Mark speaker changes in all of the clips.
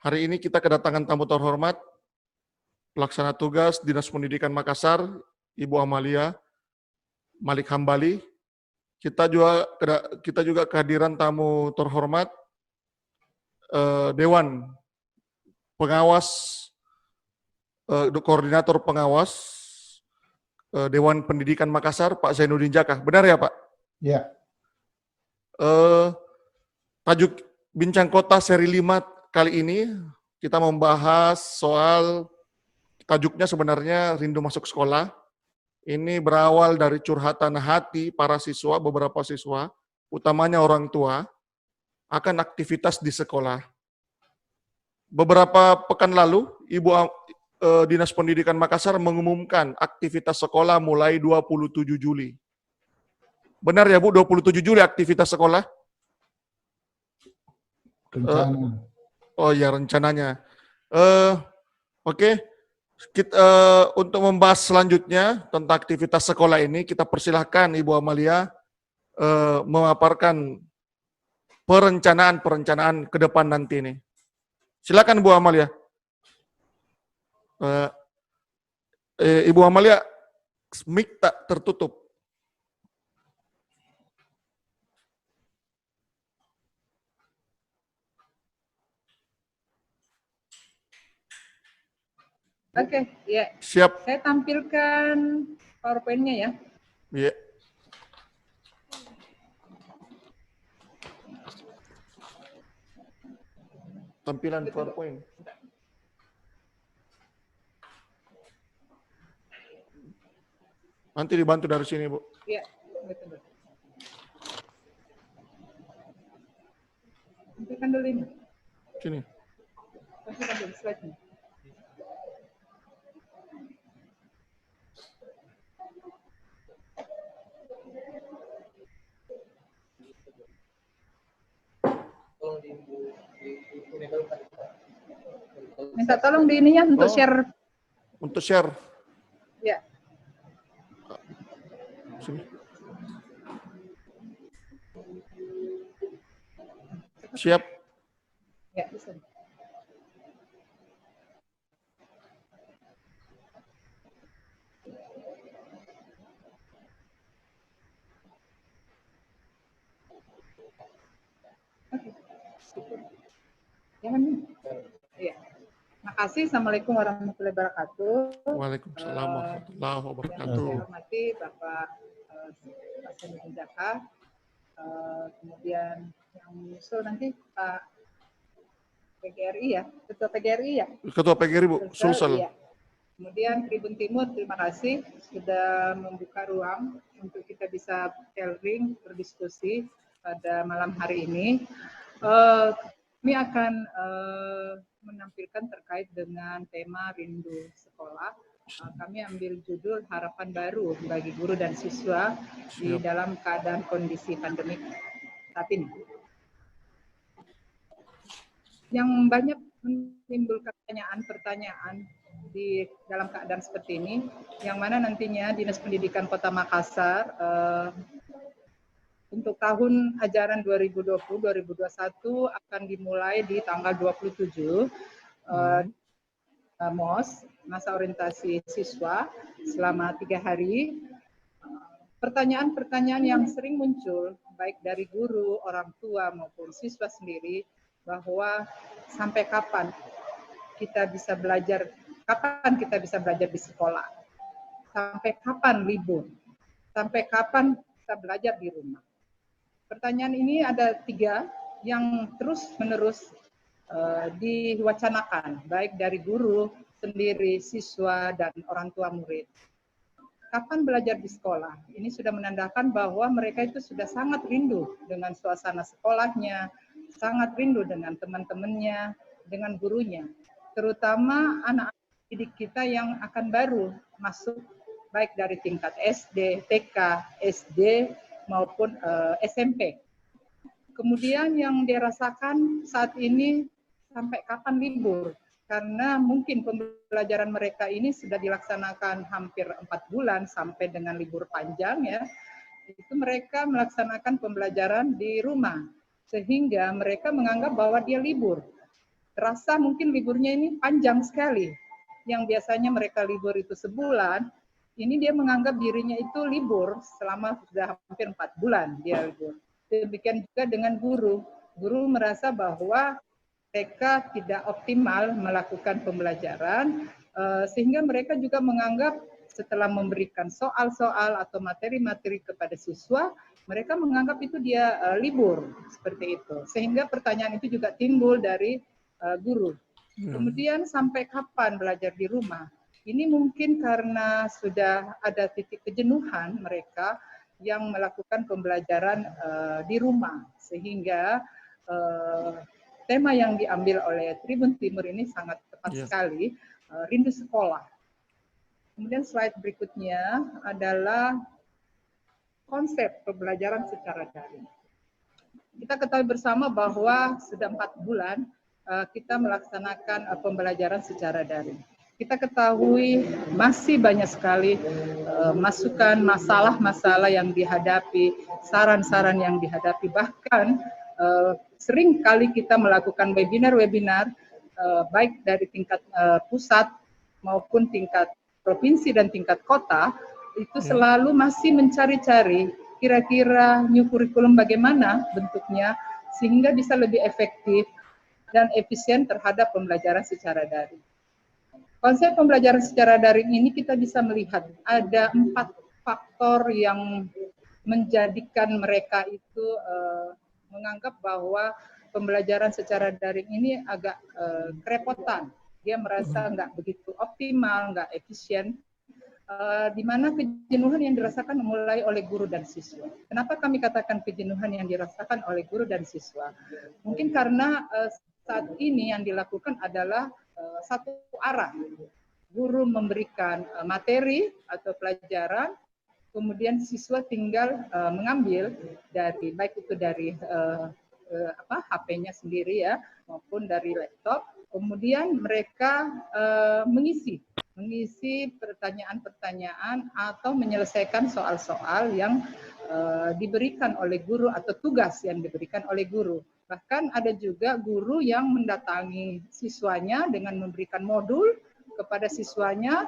Speaker 1: Hari ini kita kedatangan tamu terhormat, Pelaksana Tugas Dinas Pendidikan Makassar, Ibu Amalia Malik Hambali. Kita juga kehadiran tamu terhormat, Dewan Pengawas, Koordinator Pengawas Dewan Pendidikan Makassar, Pak Zainuddin Jakah. Benar ya, Pak?
Speaker 2: Ya.
Speaker 1: Tajuk Bincang Kota seri 5 kali ini kita membahas soal, tajuknya sebenarnya Rindu Masuk Sekolah. Ini berawal dari curhatan hati para siswa, beberapa siswa, utamanya orang tua, akan aktivitas di sekolah. Beberapa pekan lalu, Dinas Pendidikan Makassar mengumumkan aktivitas sekolah mulai 27 Juli. Benar ya Bu, 27 Juli aktivitas sekolah?
Speaker 2: Rencana.
Speaker 1: Oh ya, rencananya. Oke. Untuk membahas selanjutnya tentang aktivitas sekolah ini, kita persilahkan Ibu Amalia memaparkan perencanaan ke depan nanti ini. Silakan Bu Amalia. Ibu Amalia, mic tak tertutup.
Speaker 3: Oke, ya.
Speaker 1: Siap.
Speaker 3: Saya tampilkan PowerPoint-nya ya.
Speaker 1: Iya. Tampilan PowerPoint. Nanti dibantu dari sini, Bu.
Speaker 3: Iya, betul. Tampilkan dulu ini.
Speaker 1: Sini.
Speaker 3: Tampilkan dulu slide-nya. Minta tolong di ininya untuk share.
Speaker 1: Untuk share.
Speaker 3: Ya.
Speaker 1: Sini. Siap.
Speaker 3: Ya, bisa. Iya. Makasih. Assalamualaikum warahmatullahi wabarakatuh.
Speaker 1: Waalaikumsalam warahmatullahi wabarakatuh.
Speaker 3: Yang saya hormati Bapak Zainuddin Jakah, kemudian yang menyusul nanti Pak PGRI ya, Ketua PGRI ya.
Speaker 1: Ketua PGRI Bu, Sulsel.
Speaker 3: Iya. Kemudian Tribun Timur, terima kasih sudah membuka ruang untuk kita bisa sharing, berdiskusi pada malam hari ini. Kami akan menampilkan terkait dengan tema Rindu Sekolah. Kami ambil judul Harapan Baru bagi Guru dan Siswa di dalam keadaan kondisi pandemik saat ini. Yang banyak menimbulkan pertanyaan di dalam keadaan seperti ini, yang mana nantinya Dinas Pendidikan Kota Makassar untuk tahun ajaran 2020-2021 akan dimulai di tanggal 27 MOS, masa orientasi siswa, selama 3 hari. Pertanyaan-pertanyaan yang sering muncul, baik dari guru, orang tua, maupun siswa sendiri, bahwa sampai kapan kita bisa belajar di sekolah? Sampai kapan libur? Sampai kapan kita belajar di rumah? Pertanyaan ini ada 3 yang terus-menerus diwacanakan, baik dari guru sendiri, siswa, dan orang tua murid. Kapan belajar di sekolah? Ini sudah menandakan bahwa mereka itu sudah sangat rindu dengan suasana sekolahnya, sangat rindu dengan teman-temannya, dengan gurunya. Terutama anak-anak didik kita yang akan baru masuk, baik dari tingkat SD, TK, SD, maupun SMP. Kemudian yang dirasakan saat ini, sampai kapan libur? Karena mungkin pembelajaran mereka ini sudah dilaksanakan hampir 4 bulan sampai dengan libur panjang ya. Itu mereka melaksanakan pembelajaran di rumah, sehingga mereka menganggap bahwa dia libur. terasa mungkin liburnya ini panjang sekali. Yang biasanya mereka libur itu sebulan, ini dia menganggap dirinya itu libur selama sudah hampir 4 bulan dia libur. Demikian juga dengan guru. Guru merasa bahwa mereka tidak optimal melakukan pembelajaran, sehingga mereka juga menganggap setelah memberikan soal-soal atau materi-materi kepada siswa, mereka menganggap itu dia libur, seperti itu. Sehingga pertanyaan itu juga timbul dari guru. Kemudian sampai kapan belajar di rumah? Ini mungkin karena sudah ada titik kejenuhan mereka yang melakukan pembelajaran di rumah, sehingga tema yang diambil oleh Tribun Timur ini sangat tepat sekali, rindu sekolah. Kemudian slide berikutnya adalah konsep pembelajaran secara daring. Kita ketahui bersama bahwa sudah 4 bulan kita melaksanakan pembelajaran secara daring. Kita ketahui masih banyak sekali masukan, masalah-masalah yang dihadapi, saran-saran yang dihadapi, bahkan sering kali kita melakukan webinar-webinar baik dari tingkat pusat maupun tingkat provinsi dan tingkat kota, itu selalu masih mencari-cari kira-kira new curriculum bagaimana bentuknya sehingga bisa lebih efektif dan efisien terhadap pembelajaran secara daring. Konsep pembelajaran secara daring ini kita bisa melihat ada 4 faktor yang menjadikan mereka itu menganggap bahwa pembelajaran secara daring ini agak kerepotan. Dia merasa nggak begitu optimal, nggak efisien, di mana kejenuhan yang dirasakan mulai oleh guru dan siswa. Kenapa kami katakan kejenuhan yang dirasakan oleh guru dan siswa? Mungkin karena saat ini yang dilakukan adalah satu arah. Guru memberikan materi atau pelajaran, kemudian siswa tinggal mengambil dari baik itu dari HP-nya sendiri ya maupun dari laptop. Kemudian mereka mengisi pertanyaan-pertanyaan atau menyelesaikan soal-soal yang diberikan oleh guru atau tugas yang diberikan oleh guru. Bahkan ada juga guru yang mendatangi siswanya dengan memberikan modul kepada siswanya,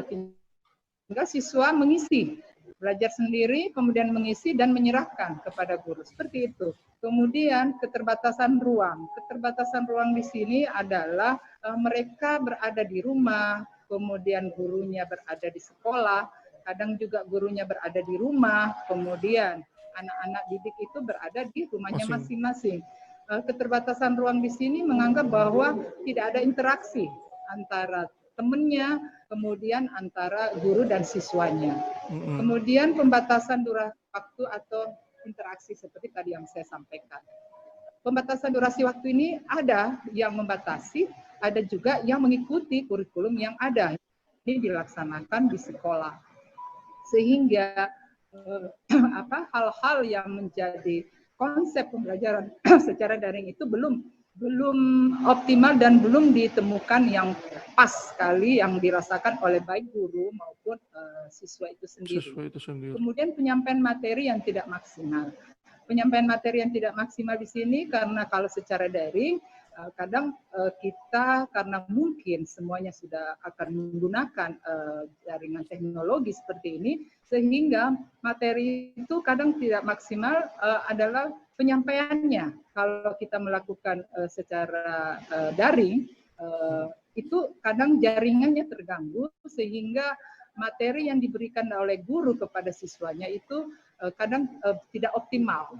Speaker 3: sehingga siswa mengisi, belajar sendiri, kemudian mengisi dan menyerahkan kepada guru. Seperti itu. Kemudian keterbatasan ruang. Keterbatasan ruang di sini adalah mereka berada di rumah, kemudian gurunya berada di sekolah, kadang juga gurunya berada di rumah, kemudian anak-anak didik itu berada di rumahnya masing-masing. Keterbatasan ruang di sini menganggap bahwa tidak ada interaksi antara temannya, kemudian antara guru dan siswanya. Kemudian pembatasan durasi waktu atau interaksi seperti tadi yang saya sampaikan. Pembatasan durasi waktu ini ada yang membatasi, ada juga yang mengikuti kurikulum yang ada. Ini dilaksanakan di sekolah. Sehingga hal-hal yang menjadi konsep pembelajaran secara daring itu belum optimal dan belum ditemukan yang pas sekali yang dirasakan oleh baik guru maupun siswa itu sendiri. Kemudian penyampaian materi yang tidak maksimal. Penyampaian materi yang tidak maksimal di sini karena kalau secara daring kadang kita karena mungkin semuanya sudah akan menggunakan jaringan teknologi seperti ini, sehingga materi itu kadang tidak maksimal adalah penyampaiannya. Kalau kita melakukan secara daring, itu kadang jaringannya terganggu sehingga materi yang diberikan oleh guru kepada siswanya itu kadang tidak optimal.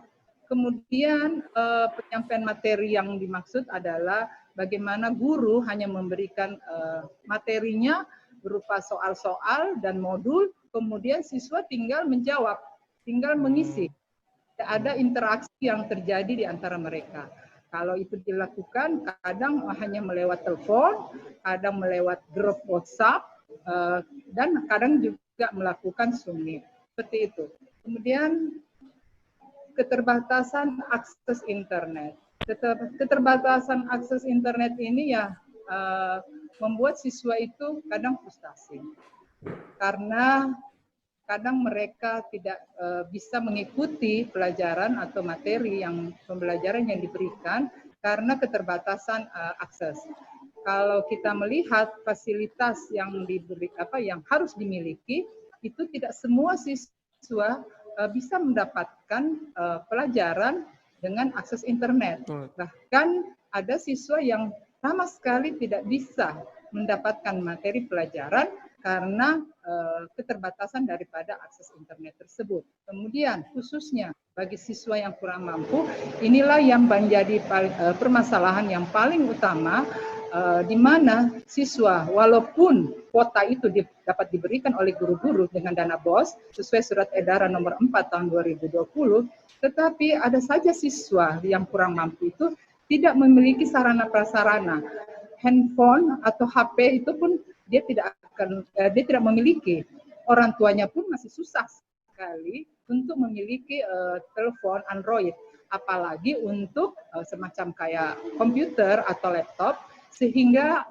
Speaker 3: Kemudian penyampaian materi yang dimaksud adalah bagaimana guru hanya memberikan materinya berupa soal-soal dan modul, kemudian siswa tinggal menjawab, tinggal mengisi. Tidak ada interaksi yang terjadi di antara mereka. Kalau itu dilakukan, kadang hanya melewat telepon, kadang melewat grup WhatsApp, dan kadang juga melakukan Zoom. Seperti itu. Kemudian keterbatasan akses internet. Keterbatasan akses internet ini ya membuat siswa itu kadang frustasi. Karena kadang mereka tidak bisa mengikuti pelajaran atau materi yang pembelajaran yang diberikan karena keterbatasan akses. Kalau kita melihat fasilitas yang diberi yang harus dimiliki, itu tidak semua siswa bisa mendapatkan pelajaran dengan akses internet. Bahkan ada siswa yang sama sekali tidak bisa mendapatkan materi pelajaran karena keterbatasan daripada akses internet tersebut. Kemudian khususnya bagi siswa yang kurang mampu, inilah yang menjadi permasalahan yang paling utama, di mana siswa walaupun kuota itu dapat diberikan oleh guru-guru dengan dana BOS sesuai surat edaran nomor 4 tahun 2020, tetapi ada saja siswa yang kurang mampu itu tidak memiliki sarana prasarana. Handphone atau HP itu pun dia tidak memiliki. Orang tuanya pun masih susah sekali untuk memiliki telepon Android, apalagi untuk semacam kayak komputer atau laptop, sehingga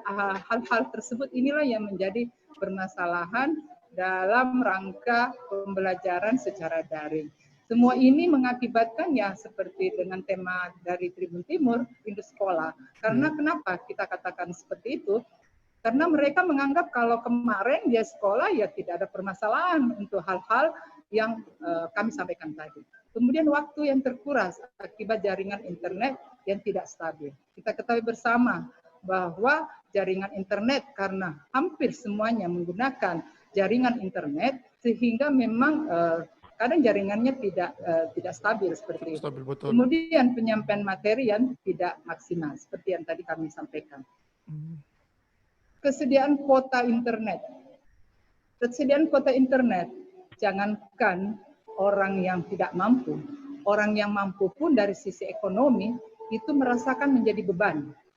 Speaker 3: hal-hal tersebut inilah yang menjadi permasalahan dalam rangka pembelajaran secara daring. Semua ini mengakibatkan ya seperti dengan tema dari Tribun Timur, rindu sekolah. Karena kenapa kita katakan seperti itu? Karena mereka menganggap kalau kemarin dia sekolah ya tidak ada permasalahan untuk hal-hal yang kami sampaikan tadi. Kemudian waktu yang terkuras akibat jaringan internet yang tidak stabil. Kita ketahui bersama bahwa jaringan internet karena hampir semuanya menggunakan jaringan internet sehingga memang kadang jaringannya tidak stabil seperti itu. Kemudian penyampaian materi yang tidak maksimal seperti yang tadi kami sampaikan. Kesediaan kuota internet. Kesediaan kuota internet, jangankan orang yang tidak mampu, orang yang mampu pun dari sisi ekonomi itu merasakan menjadi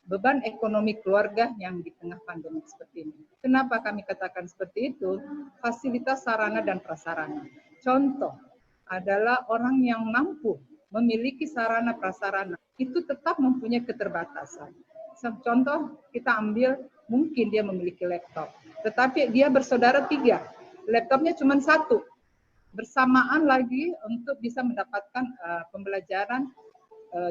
Speaker 3: beban ekonomi keluarga yang di tengah pandemi seperti ini. Kenapa kami katakan seperti itu? Fasilitas sarana dan prasarana. Contoh adalah orang yang mampu memiliki sarana prasarana itu tetap mempunyai keterbatasan. Contoh kita ambil mungkin dia memiliki laptop, tetapi dia bersaudara 3, laptopnya cuma 1, bersamaan lagi untuk bisa mendapatkan pembelajaran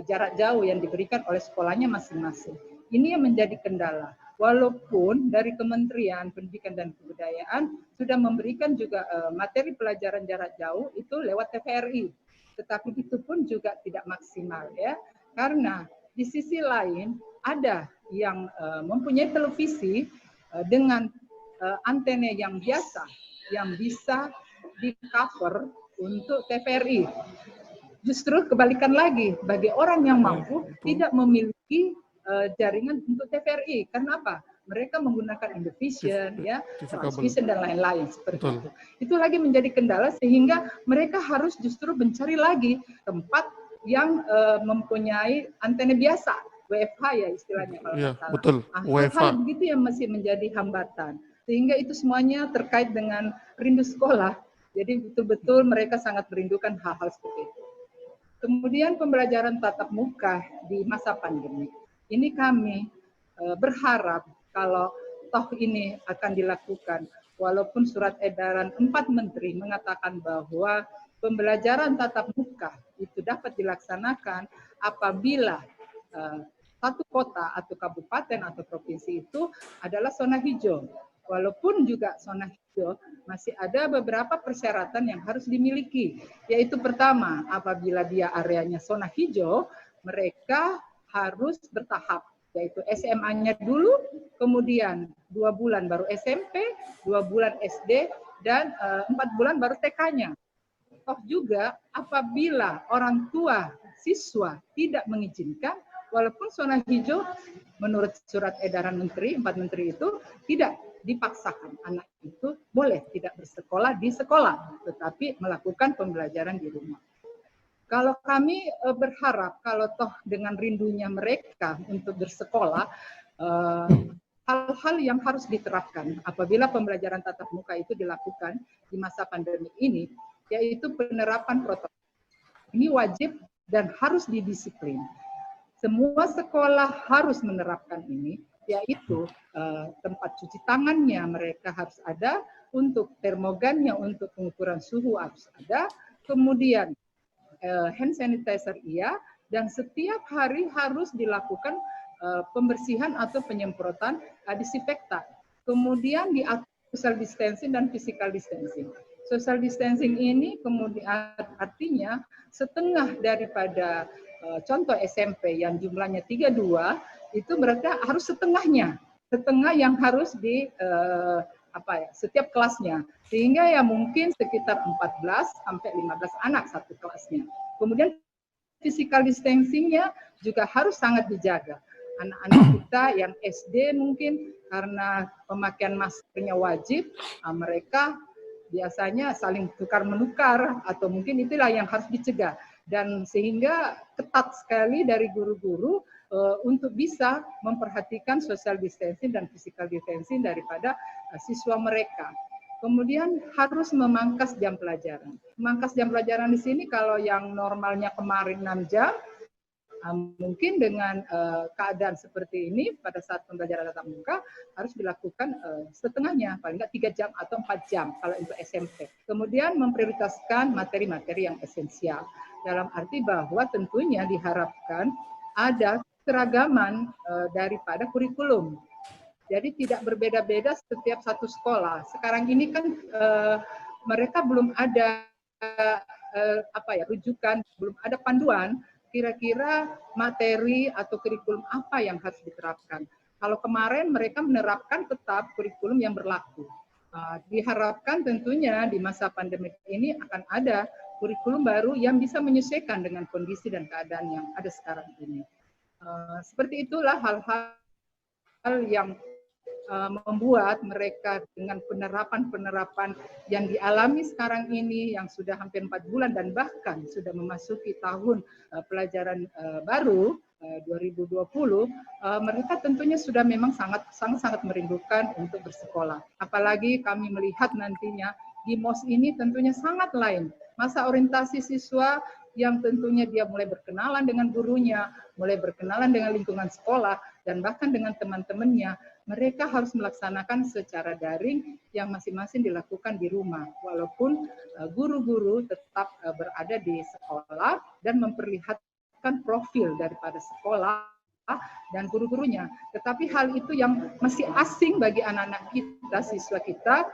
Speaker 3: jarak jauh yang diberikan oleh sekolahnya masing-masing. Ini yang menjadi kendala. Walaupun dari Kementerian Pendidikan dan Kebudayaan sudah memberikan juga materi pelajaran jarak jauh itu lewat TVRI, tetapi itu pun juga tidak maksimal ya, karena di sisi lain ada yang mempunyai televisi dengan antena yang biasa yang bisa di cover untuk TVRI. Justru kebalikan lagi, bagi orang yang mampu tidak memiliki jaringan untuk TVRI. Karena apa? Mereka menggunakan Indovision, ya, Transvision dan lain-lain seperti itu. Itu lagi menjadi kendala sehingga mereka harus justru mencari lagi tempat yang mempunyai antena biasa, WFH ya istilahnya kalau nggak salah.
Speaker 1: Betul.
Speaker 3: Hal-hal begitu yang masih menjadi hambatan. Sehingga itu semuanya terkait dengan rindu sekolah. Jadi betul-betul mereka sangat merindukan hal-hal seperti itu. Kemudian pembelajaran tatap muka di masa pandemi. Ini kami berharap kalau toh ini akan dilakukan, walaupun surat edaran 4 menteri mengatakan bahwa pembelajaran tatap muka itu dapat dilaksanakan apabila satu kota atau kabupaten atau provinsi itu adalah zona hijau. Walaupun juga zona hijau masih ada beberapa persyaratan yang harus dimiliki, yaitu pertama, apabila dia areanya zona hijau, mereka harus bertahap, yaitu SMA-nya dulu, kemudian 2 bulan baru SMP, 2 bulan SD, dan 4 bulan baru TK-nya. Toh juga apabila orang tua siswa tidak mengizinkan, walaupun zona hijau menurut surat edaran menteri, 4 menteri itu tidak dipaksakan anak itu boleh tidak bersekolah di sekolah, tetapi melakukan pembelajaran di rumah. Kalau kami berharap kalau toh dengan rindunya mereka untuk bersekolah, hal-hal yang harus diterapkan apabila pembelajaran tatap muka itu dilakukan di masa pandemi ini, yaitu penerapan protokol. Ini wajib dan harus didisiplin. Semua sekolah harus menerapkan ini, yaitu tempat cuci tangannya mereka harus ada, untuk termogannya untuk pengukuran suhu harus ada, kemudian hand sanitizer iya, dan setiap hari harus dilakukan pembersihan atau penyemprotan disinfektan. Kemudian diatur social distancing dan physical distancing. Social distancing ini kemudian artinya setengah daripada contoh SMP yang jumlahnya 32 itu berarti harus setengah yang harus di setiap kelasnya, sehingga ya mungkin sekitar 14 sampai 15 anak satu kelasnya. Kemudian physical distancing-nya juga harus sangat dijaga. Anak-anak kita yang SD mungkin karena pemakaian maskernya wajib, mereka biasanya saling tukar-menukar atau mungkin itulah yang harus dicegah. Dan sehingga ketat sekali dari guru-guru untuk bisa memperhatikan social distancing dan physical distancing daripada siswa mereka. Kemudian harus memangkas jam pelajaran. Memangkas jam pelajaran di sini kalau yang normalnya kemarin 6 jam, mungkin dengan keadaan seperti ini pada saat pembelajaran tatap muka harus dilakukan setengahnya, paling nggak 3 jam atau 4 jam kalau untuk SMP. Kemudian memprioritaskan materi-materi yang esensial. Dalam arti bahwa tentunya diharapkan ada keragaman daripada kurikulum. Jadi tidak berbeda-beda setiap satu sekolah. Sekarang ini kan mereka belum ada rujukan, belum ada panduan kira-kira materi atau kurikulum apa yang harus diterapkan. Kalau kemarin mereka menerapkan tetap kurikulum yang berlaku. Diharapkan tentunya di masa pandemi ini akan ada kurikulum baru yang bisa menyesuaikan dengan kondisi dan keadaan yang ada sekarang ini. Seperti itulah hal-hal yang membuat mereka dengan penerapan-penerapan yang dialami sekarang ini yang sudah hampir 4 bulan dan bahkan sudah memasuki tahun pelajaran baru 2020, mereka tentunya sudah memang sangat merindukan untuk bersekolah. Apalagi kami melihat nantinya di MOS ini tentunya sangat lain. Masa orientasi siswa yang tentunya dia mulai berkenalan dengan gurunya, mulai berkenalan dengan lingkungan sekolah, dan bahkan dengan teman-temannya, mereka harus melaksanakan secara daring yang masing-masing dilakukan di rumah. Walaupun guru-guru tetap berada di sekolah dan memperlihatkan profil daripada sekolah dan guru-gurunya. Tetapi hal itu yang masih asing bagi anak-anak kita, siswa kita,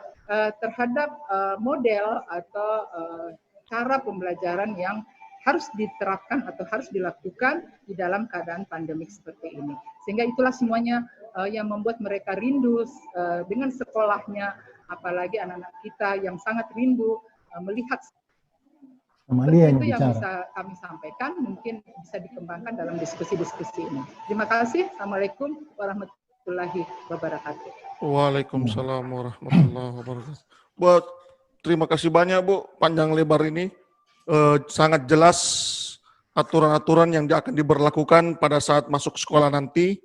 Speaker 3: terhadap model atau cara pembelajaran yang harus diterapkan atau harus dilakukan di dalam keadaan pandemik seperti ini. Sehingga itulah semuanya yang membuat mereka rindu dengan sekolahnya, apalagi anak-anak kita yang sangat rindu melihat. Itu yang bisa kami sampaikan, mungkin bisa dikembangkan dalam diskusi-diskusi ini. Terima kasih. Assalamualaikum warahmatullahi wabarakatuh.
Speaker 1: Waalaikumsalam warahmatullahi wabarakatuh. Bu, terima kasih banyak Bu, panjang lebar ini. Sangat jelas aturan-aturan yang akan diberlakukan pada saat masuk sekolah nanti.